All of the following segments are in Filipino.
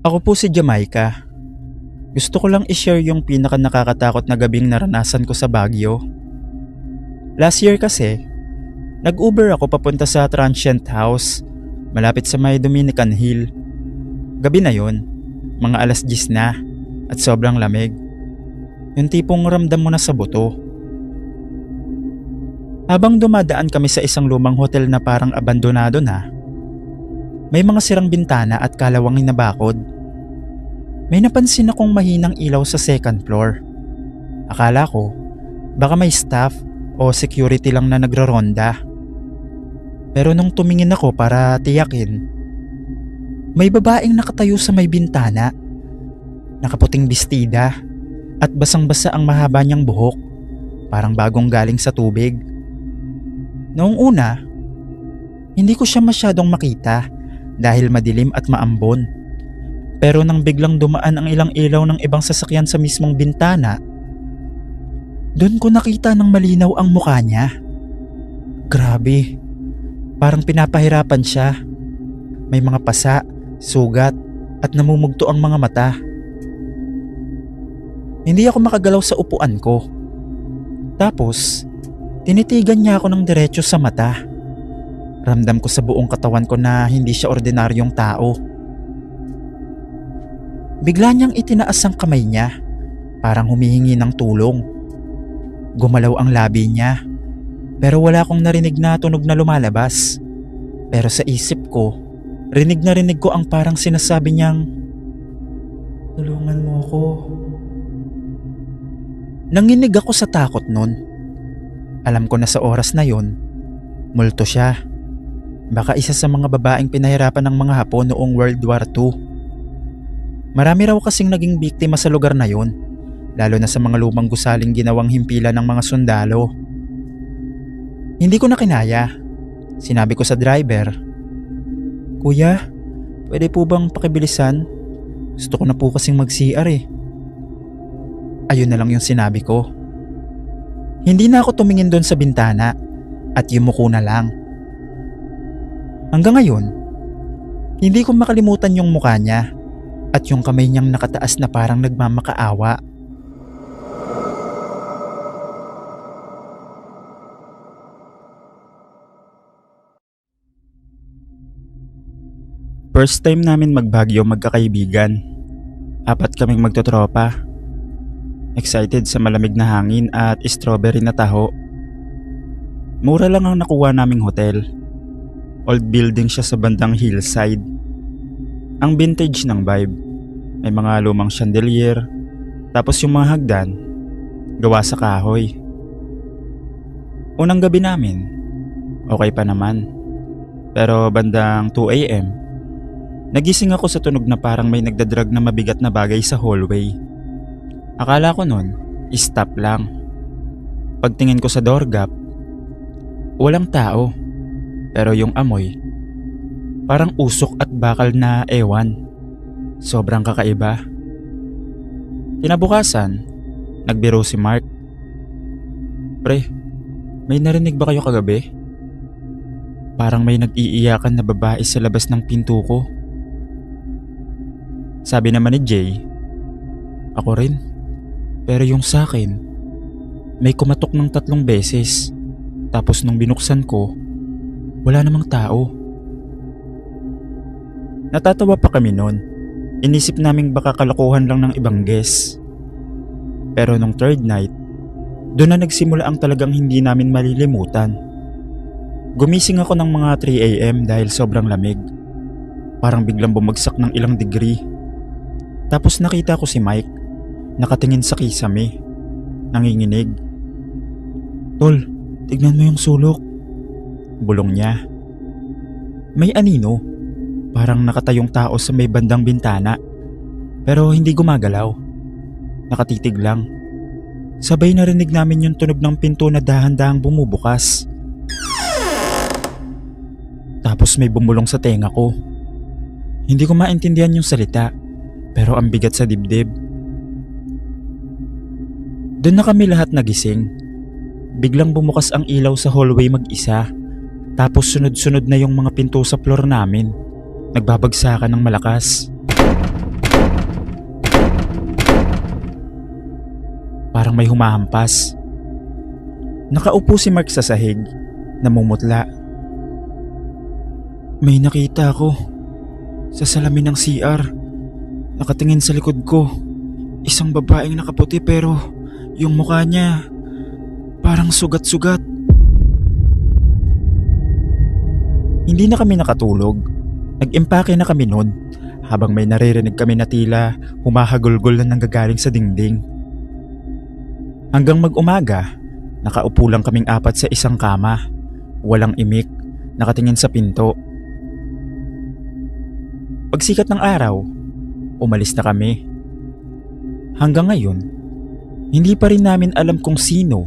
Ako po si Jamaica. Gusto ko lang i-share yung pinaka nakakatakot na gabing naranasan ko sa Baguio. Last year kasi, nag-Uber ako papunta sa transient house malapit sa may Dominican Hill. Gabi na yon, mga alas 10 na at sobrang lamig. Yung tipong ramdam mo na sa buto. Habang dumadaan kami sa isang lumang hotel na parang abandonado na, may mga sirang bintana at kalawangin na bakod. May napansin akong mahinang ilaw sa second floor. Akala ko, baka may staff o security lang na nagroronda. Pero nung tumingin ako para tiyakin, may babaeng nakatayo sa may bintana. Nakaputing bestida at basang-basa ang mahaba niyang buhok, parang bagong galing sa tubig. Noong una, hindi ko siya masyadong makita dahil madilim at maambon. Pero nang biglang dumaan ang ilang ilaw ng ibang sasakyan sa mismong bintana, doon ko nakita ng malinaw ang mukha niya. Grabe, parang pinapahirapan siya. May mga pasa, sugat at namumugto ang mga mata. Hindi ako makagalaw sa upuan ko. Tapos, tinitigan niya ako ng diretso sa mata. Ramdam ko sa buong katawan ko na hindi siya ordinaryong tao. Bigla niyang itinaas ang kamay niya, parang humihingi ng tulong. Gumalaw ang labi niya, pero wala akong narinig na tunog na lumalabas. Pero sa isip ko, rinig na rinig ko ang parang sinasabi niyang, "Tulungan mo ako." Nanginig ako sa takot nun. Alam ko na sa oras na yon, multo siya. Baka isa sa mga babaeng pinahirapan ng mga Hapon noong World War II. Marami raw kasing naging biktima sa lugar na yun, lalo na sa mga lumang gusaling ginawang himpilan ng mga sundalo. Hindi ko na kinaya. Sinabi ko sa driver, "Kuya, pwede po bang pakibilisan? Gusto ko na po kasing mag-CR eh." Ayun na lang yung sinabi ko. Hindi na ako tumingin doon sa bintana at yumuko na lang. Hanggang ngayon, hindi ko makalimutan yung mukha niya at yung kamay niyang nakataas na parang nagmamakaawa. First time namin mag-Baguio magkakaibigan. 4 kaming magtotropa. Excited sa malamig na hangin at strawberry na taho. Mura lang ang nakuha naming hotel. Old building siya sa bandang hillside. Ang vintage ng vibe. May mga lumang chandelier. Tapos yung mga hagdan, gawa sa kahoy. Unang gabi namin, okay pa naman. Pero bandang 2 a.m, nagising ako sa tunog na parang may nagdadrag na mabigat na bagay sa hallway. Akala ko nun, stop lang. Pagtingin ko sa doorgap, walang tao. Pero yung amoy, parang usok at bakal na ewan. Sobrang kakaiba. Kinabukasan, nagbiro si Mark. "Pre, may narinig ba kayo kagabi? Parang may nag-iiyakan na babae sa labas ng pinto ko." Sabi naman ni Jay, "Ako rin. Pero yung sakin, may kumatok ng 3 beses. Tapos nung binuksan ko, wala namang tao." Natatawa pa kami noon. Inisip naming baka kalokohan lang ng ibang guest. Pero nung third night, doon na nagsimula ang talagang hindi namin malilimutan. Gumising ako ng mga 3 a.m. dahil sobrang lamig. Parang biglang bumagsak ng ilang degree. Tapos nakita ko si Mike, nakatingin sa kisame, nanginginig. "Tol, tignan mo yung sulok." Bulong niya. May anino, parang nakatayong tao sa may bandang bintana. Pero hindi gumagalaw. Nakatitig lang. Sabay narinig namin yung tunog ng pinto na dahan-dahang bumubukas. Tapos may bumulong sa tenga ko. Hindi ko maintindihan yung salita, pero ang bigat sa dibdib. Doon na kami lahat nagising. Biglang bumukas ang ilaw sa hallway mag-isa. Tapos sunod-sunod na yung mga pinto sa floor namin. Nagbabagsakan ng malakas. Parang may humahampas. Nakaupo si Mark sa sahig, namumutla. May nakita ako sa salamin ng CR. Nakatingin sa likod ko. Isang babaeng nakaputi pero yung mukha niya parang sugat-sugat. Hindi na kami nakatulog. Nag-impake na kami noon habang may naririnig kami na tila humahagulgol na nanggagaling sa dingding. Hanggang mag-umaga, nakaupo lang kaming apat sa isang kama. Walang imik, nakatingin sa pinto. Pagsikat ng araw, umalis na kami. Hanggang ngayon, hindi pa rin namin alam kung sino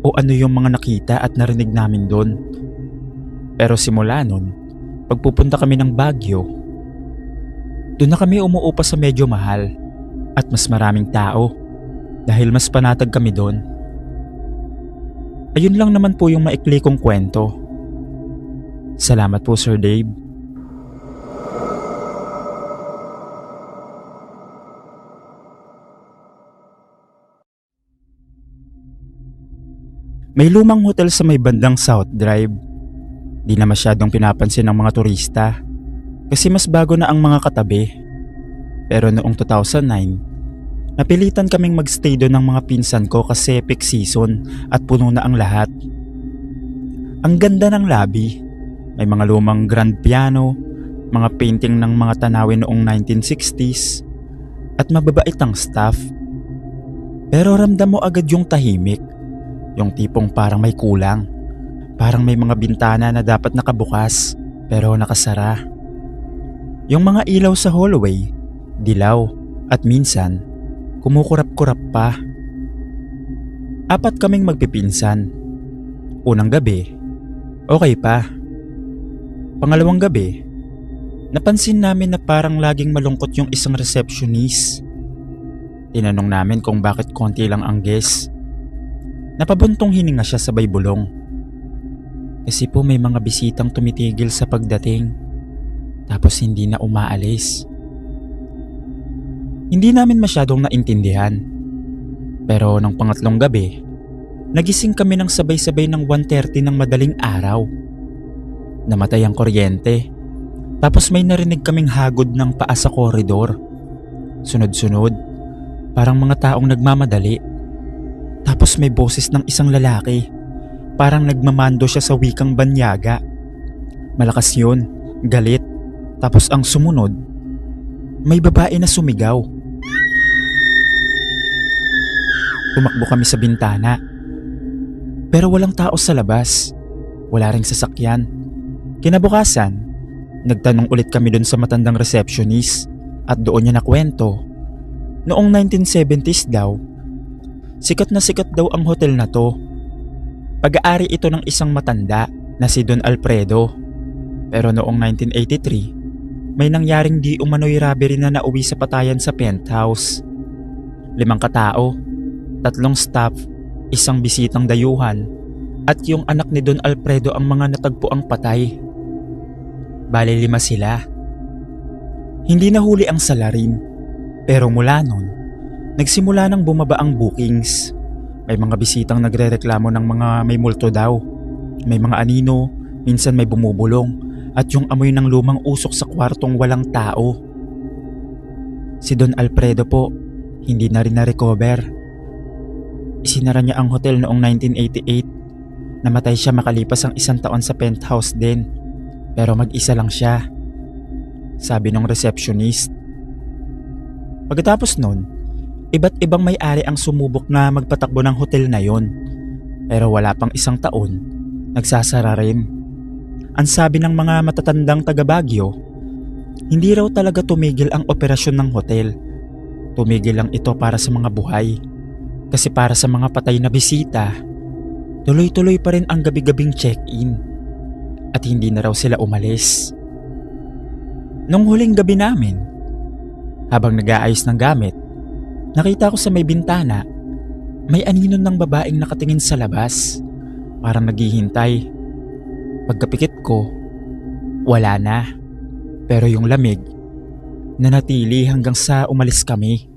o ano yung mga nakita at narinig namin doon. Pero simula nun, pagpupunta kami ng Baguio, doon na kami umuupa sa medyo mahal at mas maraming tao dahil mas panatag kami doon. Ayun lang naman po yung maikli kong kwento. Salamat po, Sir Dave. May lumang hotel sa may bandang South Drive. Di na masyadong pinapansin ng mga turista kasi mas bago na ang mga katabi. Pero noong 2009, napilitan kaming magstay doon ng mga pinsan ko kasi peak season at puno na ang lahat. Ang ganda ng lobby. May mga lumang grand piano, mga painting ng mga tanawin noong 1960s, at mababait ang staff. Pero ramdam mo agad yung tahimik. Yung tipong parang may kulang. Parang may mga bintana na dapat nakabukas pero nakasara. Yung mga ilaw sa hallway, dilaw at minsan kumukurap-kurap pa. Apat kaming magpipinsan. Unang gabi, okay pa. Pangalawang gabi, napansin namin na parang laging malungkot yung isang receptionist. Tinanong namin kung bakit konti lang ang guest. Napabuntong hininga siya sabay bulong. Kasi po may mga bisitang tumitigil sa pagdating, tapos hindi na umaalis. Hindi namin masyadong naintindihan. Pero ng pangatlong gabi, nagising kami ng sabay-sabay ng 1:30 ng madaling araw. Namatay ang kuryente. Tapos may narinig kaming hagod ng paa sa koridor. Sunod-sunod, parang mga taong nagmamadali. Tapos may boses ng isang lalaki. Parang nagmamando siya sa wikang banyaga. Malakas yun, galit. Tapos ang sumunod, may babae na sumigaw. Tumakbo kami sa bintana. Pero walang tao sa labas. Wala ring sasakyan. Kinabukasan, nagtanong ulit kami dun sa matandang receptionist at doon niya nakwento. Noong 1970s daw, sikat daw ang hotel na to. Pag-aari ito ng isang matanda na si Don Alfredo. Pero noong 1983, may nangyaring di umano'y robbery na nauwi sa patayan sa penthouse. 5 katao, 3 staff, isang bisitang dayuhan, at yung anak ni Don Alfredo ang mga natagpo ang patay. Bale 5 sila. Hindi nahuli ang salarin, pero mula nun, nagsimula nang bumaba ang bookings. May mga bisitang nagrereklamo ng mga may multo daw. May mga anino, minsan may bumubulong, at yung amoy ng lumang usok sa kwartong walang tao. Si Don Alfredo po, hindi na rin na-recover. Isinara niya ang hotel noong 1988. Namatay siya makalipas ang 1 taon sa penthouse din. Pero mag-isa lang siya, sabi ng receptionist. Pagkatapos nun, iba't ibang may-ari ang sumubok na magpatakbo ng hotel na yon. Pero wala pang 1 taon, nagsasara rin. Ang sabi ng mga matatandang taga Baguio, hindi raw talaga tumigil ang operasyon ng hotel. Tumigil lang ito para sa mga buhay. Kasi para sa mga patay na bisita, tuloy-tuloy pa rin ang gabi-gabing check-in. At hindi na raw sila umalis. Nung huling gabi namin, habang nag-aayos ng gamit, nakita ko sa may bintana, may anino ng babaeng nakatingin sa labas, parang naghihintay. Pagkapikit ko, wala na. Pero yung lamig, nanatili hanggang sa umalis kami.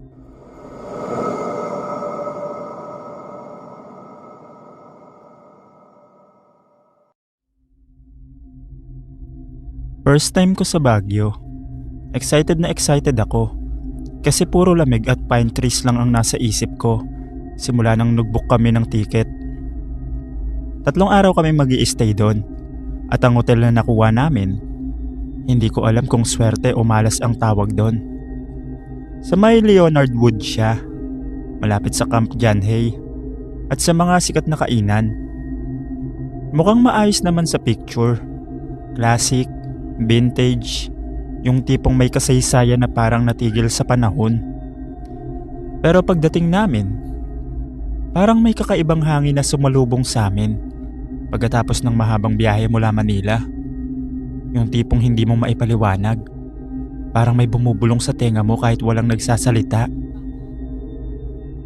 First time ko sa Baguio. Excited na excited ako. Kasi puro lamig at pine trees lang ang nasa isip ko simula nang nagbook kami ng ticket. 3 araw kami mag-i-stay doon. At ang hotel na nakuha namin, hindi ko alam kung swerte o malas ang tawag doon. Sa may Leonard Wood siya, malapit sa Camp John Hay at sa mga sikat na kainan. Mukhang maayos naman sa picture. Classic, vintage, yung tipong may kasaysayan na parang natigil sa panahon. Pero pagdating namin, parang may kakaibang hangin na sumalubong sa amin pagkatapos ng mahabang biyahe mula Manila. Yung tipong hindi mo maipaliwanag. Parang may bumubulong sa tenga mo kahit walang nagsasalita.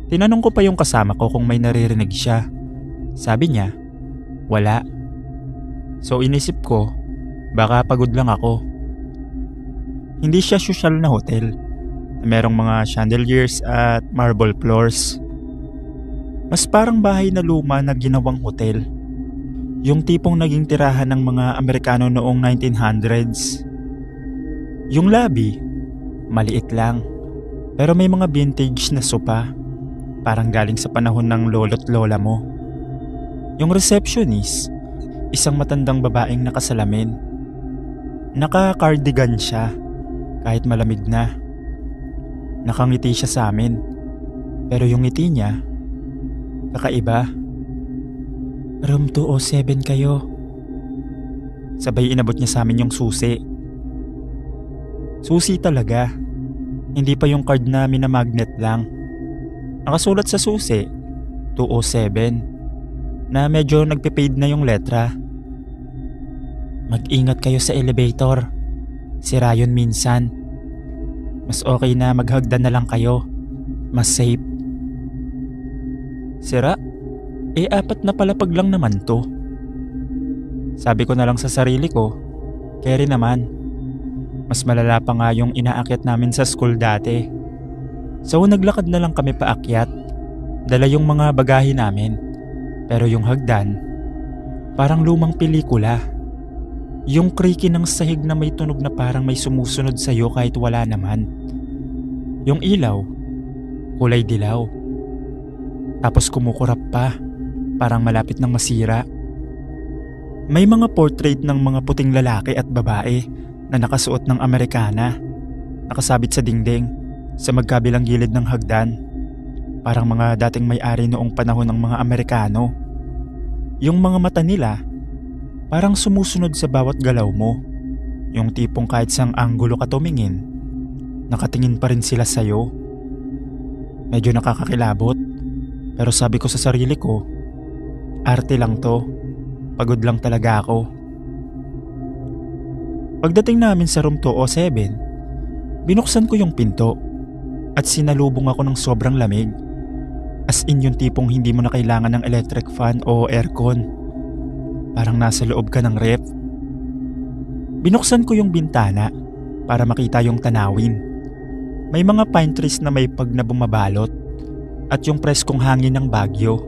Tinanong ko pa yung kasama ko kung may naririnig siya. Sabi niya, wala. So inisip ko, baka pagod lang ako. Hindi siya social na hotel. Merong mga chandeliers at marble floors. Mas parang bahay na luma na ginawang hotel. Yung tipong naging tirahan ng mga Amerikano noong 1900s. Yung lobby, maliit lang. Pero may mga vintage na sopa. Parang galing sa panahon ng lolo't lola mo. Yung receptionist, isang matandang babaeng nakasalamin. Naka-cardigan siya kahit malamig na. Nakangiti siya sa amin. Pero yung ngiti niya, kakaiba. Room 207 kayo. Sabay inabot niya sa amin yung susi. Susi talaga. Hindi pa yung card na minamagnet lang. Nakasulat sa susi, 207, na medyo nagpe-fade na yung letra. Mag-ingat kayo sa elevator. Sira yun minsan. Mas okay na maghagdan na lang kayo. Mas safe. Sira? 4 na palapag lang naman to. Sabi ko na lang sa sarili ko, carry naman. Mas malala pa nga yung inaakyat namin sa school dati. So naglakad na lang kami paakyat. Dala yung mga bagahe namin. Pero yung hagdan, parang lumang pelikula. Yung creaky ng sahig na may tunog na parang may sumusunod sa'yo kahit wala naman. Yung ilaw, kulay dilaw. Tapos kumukurap pa. Parang malapit ng masira. May mga portrait ng mga puting lalaki at babae na nakasuot ng Amerikana, nakasabit sa dingding sa magkabilang gilid ng hagdan. Parang mga dating may-ari noong panahon ng mga Amerikano. Yung mga mata nila, parang sumusunod sa bawat galaw mo. Yung tipong kahit sang anggulo ka tumingin, nakatingin pa rin sila sa'yo. Medyo nakakakilabot, pero sabi ko sa sarili ko, arte lang to. Pagod lang talaga ako. Pagdating namin sa room 207, binuksan ko yung pinto at sinalubong ako ng sobrang lamig. As in yung tipong hindi mo na kailangan ng electric fan o aircon. Parang nasa loob ka ng ref. Binuksan ko yung bintana para makita yung tanawin. May mga pine trees na may pag na bumabalot at yung preskong hangin ng Baguio.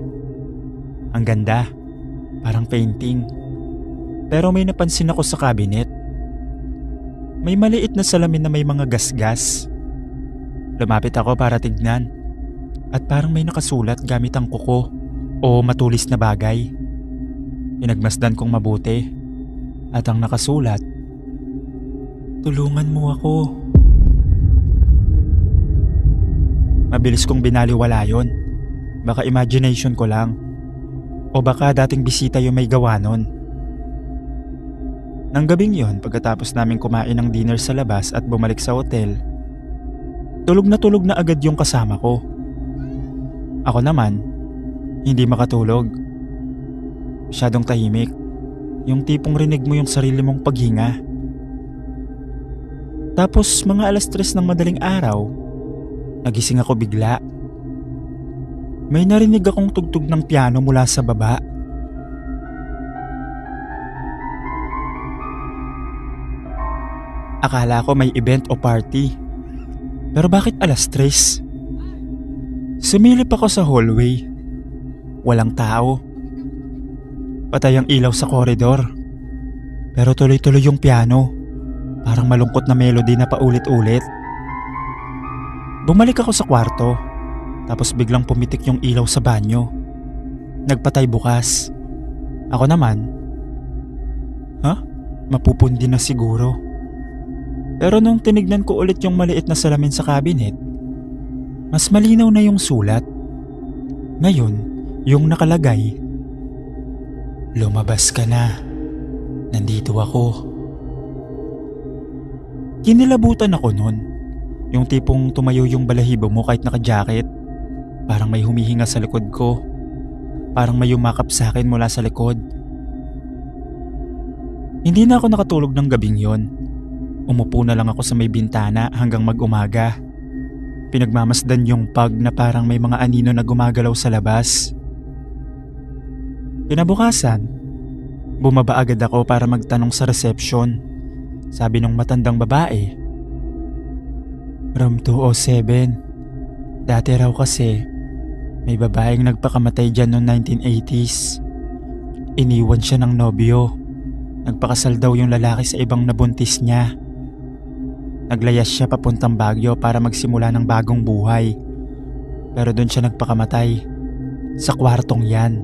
Ang ganda, parang painting. Pero may napansin ako sa cabinet. May maliit na salamin na may mga gasgas. Lumapit ako para tignan. At parang may nakasulat gamit ang kuko o matulis na bagay. Pinagmasdan kong mabuti. At ang nakasulat, tulungan mo ako. Mabilis kong binaliwala yon. Baka imagination ko lang. O baka dating bisita yung may gawa nun. Nang gabing yon, pagkatapos namin kumain ng dinner sa labas at bumalik sa hotel, tulog na agad yung kasama ko. Ako naman, hindi makatulog. Masyadong tahimik. Yung tipong rinig mo yung sarili mong paghinga. Tapos mga 3:00 ng madaling araw, nagising ako bigla. May narinig akong tugtog ng piano mula sa baba. Akala ko may event o party. Pero bakit 3:00? Sumilip ako sa hallway. Walang tao. Patay ang ilaw sa koridor. Pero tuloy-tuloy yung piano. Parang malungkot na melody na paulit-ulit. Bumalik ako sa kwarto, tapos biglang pumitik yung ilaw sa banyo. Nagpatay bukas. Ako naman, mapupundi na siguro. Pero nung tinignan ko ulit yung maliit na salamin sa cabinet, mas malinaw na yung sulat. Ngayon, yung nakalagay, "Lumabas ka na. Nandito ako." Kinilabutan ako nun. Yung tipong tumayo yung balahibo mo kahit naka-jacket. Parang may humihinga sa likod ko. Parang may yumakap sa akin mula sa likod. Hindi na ako nakatulog ng gabing yon. Umupo na lang ako sa may bintana hanggang mag-umaga. Pinagmamasdan yung pag na parang may mga anino na gumagalaw sa labas. Kinabukasan, bumaba agad ako para magtanong sa reception. Sabi nung matandang babae, "Room 207. Dati raw kasi may babaeng nagpakamatay dyan noong 1980s. Iniwan siya ng nobyo. Nagpakasal daw yung lalaki sa ibang nabuntis niya. Naglayas siya papuntang Baguio para magsimula ng bagong buhay. Pero doon siya nagpakamatay. Sa kwartong yan.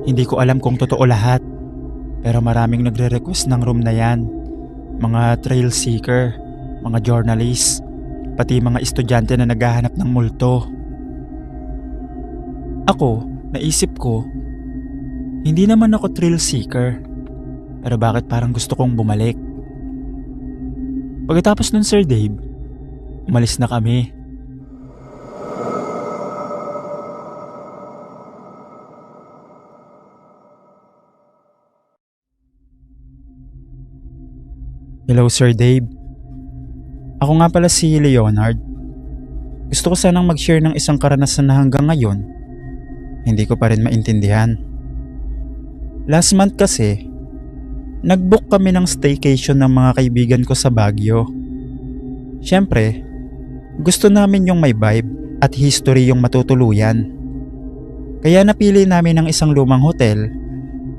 Hindi ko alam kung totoo lahat. Pero maraming nagre-request ng room na yan. Mga thrill seeker, mga journalist, pati mga estudyante na naghahanap ng multo." Ako, naisip ko, hindi naman ako thrill seeker. Pero bakit parang gusto kong bumalik? Pagkatapos nun, Sir Dave, umalis na kami. Hello, Sir Dave. Ako nga pala si Leonard. Gusto ko sanang mag-share ng isang karanasan na hanggang ngayon hindi ko pa rin maintindihan. Last month kasi, nag-book kami ng staycation ng mga kaibigan ko sa Baguio. Siyempre, gusto namin yung may vibe at history yung matutuluyan. Kaya napili namin ng isang lumang hotel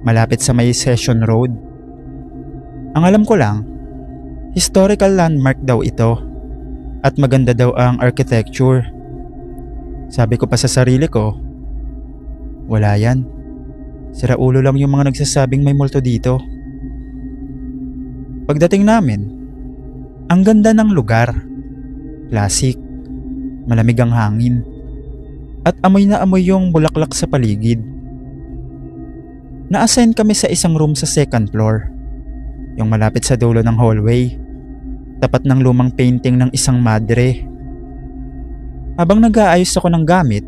malapit sa may Session Road. Ang alam ko lang, historical landmark daw ito at maganda daw ang architecture. Sabi ko pa sa sarili ko, wala yan. Sira ulo lang yung mga nagsasabing may multo dito. Pagdating namin, ang ganda ng lugar. Classic, malamig ang hangin, at amoy na amoy yung bulaklak sa paligid. Na-assign kami sa isang room sa second floor, yung malapit sa dulo ng hallway, tapat ng lumang painting ng isang madre. Habang nag-aayos ako ng gamit,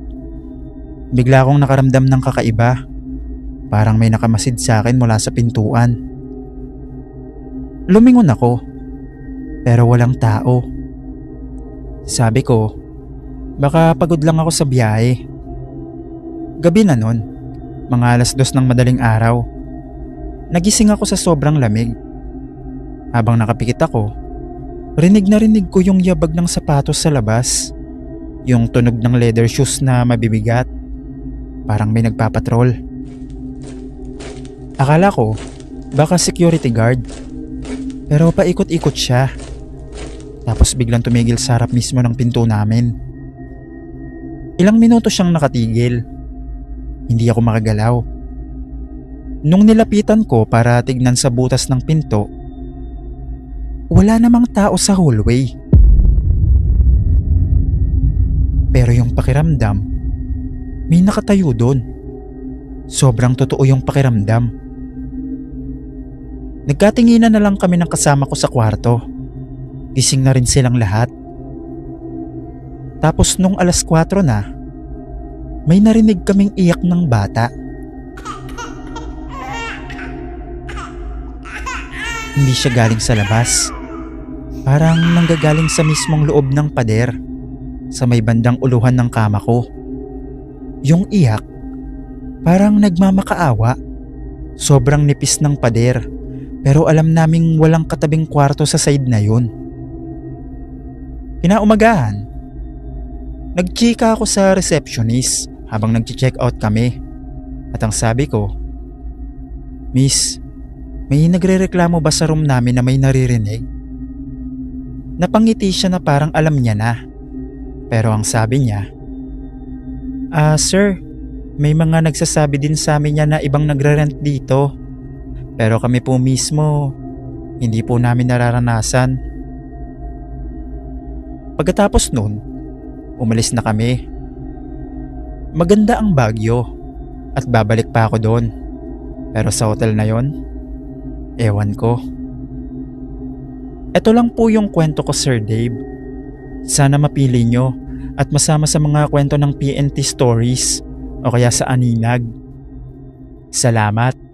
bigla akong nakaramdam ng kakaiba. Parang may nakamasid sa akin mula sa pintuan. Lumingon ako, pero walang tao. Sabi ko, baka pagod lang ako sa biyahe. Gabi na nun, mga 2:00 ng madaling araw. Nagising ako sa sobrang lamig. Habang nakapikit ako, rinig na rinig ko yung yabag ng sapatos sa labas. Yung tunog ng leather shoes na mabibigat. Parang may nagpapatrol. Akala ko, baka security guard. Pero paikot-ikot siya. Tapos biglang tumigil sa harap mismo ng pinto namin. Ilang minuto siyang nakatigil. Hindi ako makagalaw. Nung nilapitan ko para tignan sa butas ng pinto, wala namang tao sa hallway. Pero yung pakiramdam, may nakatayo doon. Sobrang totoo yung pakiramdam. Nagkatinginan na lang kami ng kasama ko sa kwarto. Gising na rin silang lahat. Tapos nung 4:00 na, may narinig kaming iyak ng bata. Hindi siya galing sa labas. Parang nanggagaling sa mismong loob ng pader, sa may bandang uluhan ng kama ko. Yung iyak, parang nagmamakaawa. Sobrang nipis ng pader, pero alam naming walang katabing kwarto sa side na yun. Kinaumagahan, nagchika ako sa receptionist habang nag-check out kami. At ang sabi ko, "Miss, May nagrereklamo ba sa room namin na may naririnig? Napangiti siya na parang alam niya na. Pero ang sabi niya, Sir, may mga nagsasabi din sa amin niya na ibang nagre-rent dito. Pero kami po mismo, hindi po namin nararanasan. Pagkatapos nun, umalis na kami. Maganda ang Baguio at babalik pa ako doon. Pero sa hotel na yon, ewan ko. Ito lang po yung kwento ko, Sir Dave. Sana mapili nyo at masama sa mga kwento ng PNT Stories o kaya sa Aninag. Salamat.